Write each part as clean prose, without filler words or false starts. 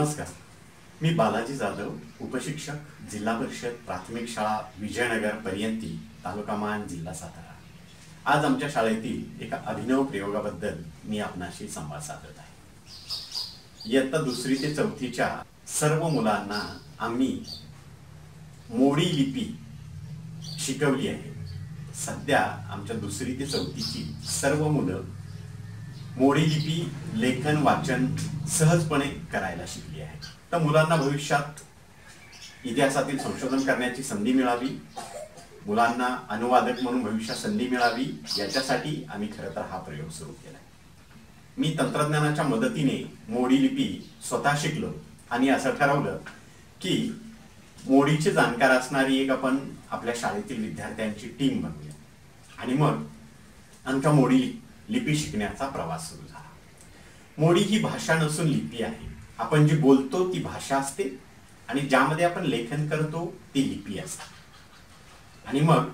नमस्कार, मी बालाजी जाधव, उपशिक्षक, जिल्हा परिषद प्राथमिक शाळा विजयनगर पर्यंती, तालुका मान, जिल्हा सातारा। आज आमच्या शाळेतील एका अभिनव प्रयोगाबद्दल मी आपणाशी संवाद साधत आहे। इयत्ता 2री ते 4थीच्या सर्व मुलांना आम्ही मोडी लिपी शिकवली आहे। सध्या आमच्या 2री ते 4थीची सर्व मुलं मोडी लिपी लेखन वाचन सहजपणे करायला शिकली आहे। तर मुलांना भविष्यात इतिहासातील संशोधन करण्याची संधी मिळावी, मुलांना अनुवादक म्हणून भविष्यात संधी मिळावी, याच्यासाठी आम्ही खरं तर हा प्रयोग सुरू केला आहे। मी तंत्रज्ञानाच्या मदतीने मोडी लिपी स्वतः शिकलो आणि असं ठरवलं की मोडीचे जाणकार असणारी एक आपण आपल्या शाळेतील विद्यार्थ्यांची टीम बनवूया आणि मग आमच्या मोडी लिपी शिकण्याचा प्रवास सुरू झाला। मोडी ही भाषा नसून लिपी आहे। आपण जी बोलतो ती भाषा असते आणि ज्यामध्ये आपण लेखन करतो ती लिपी असते। आणि मग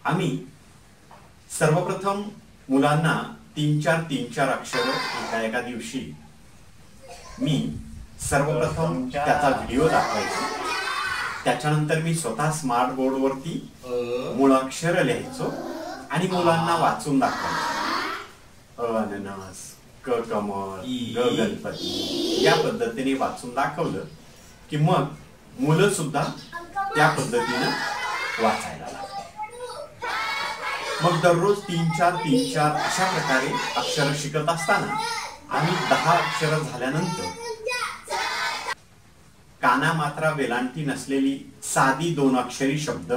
आम्ही सर्वप्रथम मुलांना 3-4 अक्षर एका दिवशी मी सर्वप्रथम त्याचा व्हिडिओ दाखवायचो। त्याच्यानंतर मी स्वतः स्मार्ट बोर्डवरती मूळाक्षर लिहायचो आणि मुलांना वाचून दाखवायचो। अननस, क कमळ, ग गणपती या पद्धतीने वाचून दाखवलं की मग मुलं सुद्धा त्या पद्धतीने वाचायला लागली। मग दररोज 3-4 अशा प्रकारे अक्षर शिकत असताना आम्ही 10 अक्षर झाल्यानंतर काना मात्रा वेलांटी नसलेली साधी 2 अक्षरी शब्द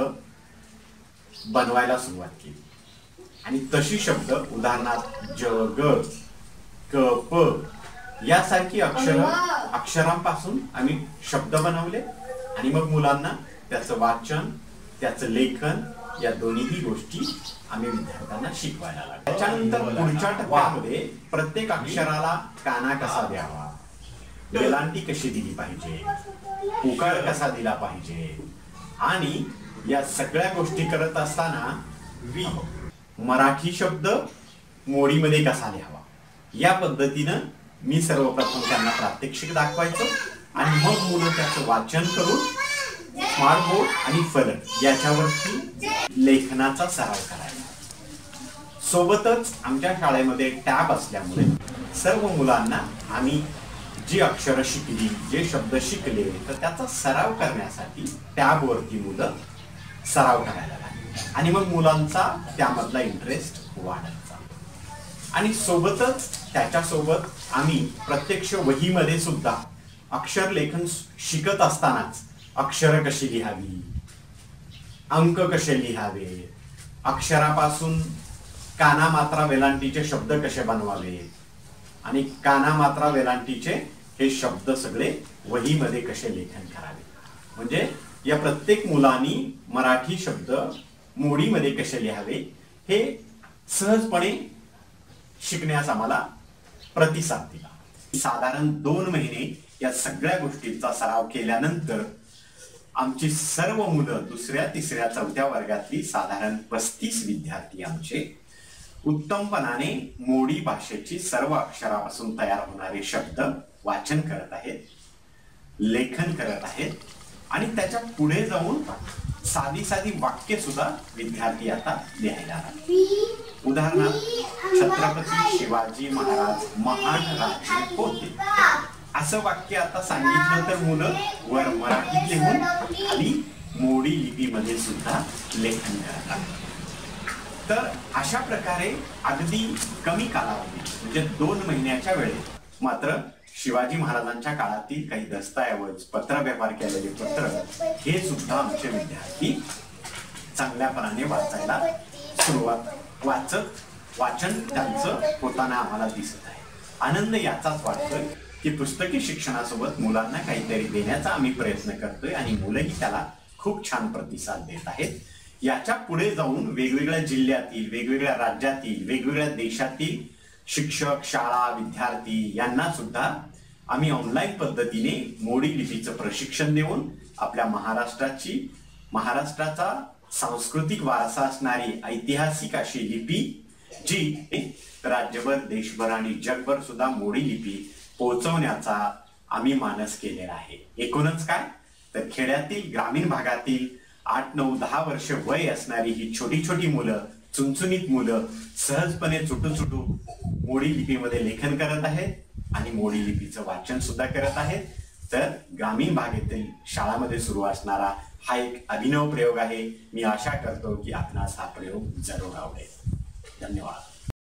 बनवायला सुरुवात केली आणि तशी शब्द उदाहरणार्थ ज ग क प यासारखी अक्षरांपासून आम्ही शब्द बनवले आणि मग मुलांना त्याचं वाचन त्याचं लेखन या दोन्ही गोष्टी आम्ही विद्यार्थ्यांना शिकवायला लागलो। त्याच्यानंतर पुढच्या टप्प्यामध्ये प्रत्येक अक्षराला काना कसा द्यावा, वेलांटी कशी दिली पाहिजे, उकार कसा दिला पाहिजे आणि या सगळ्या गोष्टी करत असताना मराठी शब्द मोडीमध्ये कसा लिहावा या पद्धतीनं मी सर्वप्रथम त्यांना प्रात्यक्षिक दाखवायचो आणि मग मुलं त्याचं वाचन करून स्मार्ट बोर्ड आणि फलक याच्यावरती लेखनाचा सराव करायचा। सोबतच आमच्या शाळेमध्ये टॅब असल्यामुळे सर्व मुलांना आम्ही जी अक्षरं शिकली, जे शब्द शिकले तर त्याचा सराव करण्यासाठी टॅबवरती मुलं सराव करायला लागली आणि मग मुलांचा त्यामधला इंटरेस्ट वाढायचा। आणि सोबतच त्याच्यासोबत आम्ही प्रत्यक्ष वहीमध्ये सुद्धा अक्षर लेखन शिकत असतानाच अक्षर कशी लिहावी, अंक कसे लिहावे, अक्षरापासून काना मात्रा वेलांटीचे शब्द कसे बनवावे आणि काना मात्रा वेलांटीचे हे शब्द सगळे वहीमध्ये कसे लेखन करावे, म्हणजे या प्रत्येक मुलांनी मराठी शब्द मोडीमध्ये कसे लिहावे हे सहजपणे शिकण्यास आम्हाला प्रतिसाद दिला। साधारण 2 महिने या सगळ्या गोष्टींचा सराव केल्यानंतर आमची सर्व मुलं 2ऱ्या, 3ऱ्या, 4थ्या वर्गातली साधारण 35 विद्यार्थी आमचे उत्तमपणाने मोडी भाषेची सर्व अक्षरापासून तयार होणारे शब्द वाचन करत आहेत, लेखन करत आहेत आणि त्याच्या पुढे जाऊन साधी वाक्य सुद्धा विद्यार्थी आता लिहायला लागले। उदाहरणार्थ छत्रपती शिवाजी महाराज महान राजे होते असं वाक्य आता सांगितलं तर मुलं वर मराठीत लिहून खाली मोडी लिपीमध्ये सुद्धा लेखन करतात। तर अशा प्रकारे अगदी कमी कालावधीत म्हणजे 2 महिन्याच्या वेळेत मात्र शिवाजी महाराजांच्या काळातील काही दस्तऐवज, पत्रव्यवहार केलेले पत्र हे सुद्धा आमचे विद्यार्थी चांगल्यापणाने वाचायला सुरुवात वाचन त्यांचं होताना आम्हाला दिसत आहे। आनंद याचाच वाटतोय की पुस्तकी शिक्षणासोबत मुलांना काहीतरी देण्याचा आम्ही प्रयत्न करतोय आणि मुलंही त्याला खूप छान प्रतिसाद देत आहेत। याच्या पुढे जाऊन वेगवेगळ्या जिल्ह्यातील, वेगवेगळ्या राज्यातील, वेगवेगळ्या देशातील शिक्षक, शाळा, विद्यार्थी यांना सुद्धा आम्ही ऑनलाईन पद्धतीने मोडी लिपीचं प्रशिक्षण देऊन आपल्या महाराष्ट्राचा सांस्कृतिक वारसा असणारी ऐतिहासिक अशी लिपी जी राज्यभर, देशभर आणि जगभर सुद्धा मोडी लिपी पोहोचवण्याचा आम्ही मानस केलेला आहे। एकूणच काय तर खेड्यातील ग्रामीण भागातील 8, 9, 10 वर्ष वय असणारी ही छोटी छोटी मुलं, चुणचुणीत मुलं सहजपणे चुटू मोडी लिपीमध्ये लेखन करत आहेत आणि मोडी लिपीचं वाचन सुद्धा करत आहेत। तर ग्रामीण भागातील शाळांमध्ये सुरू असणारा हा एक अभिनव प्रयोग आहे। मी आशा करतो की आपणास हा प्रयोग जरूर आवडेल। धन्यवाद।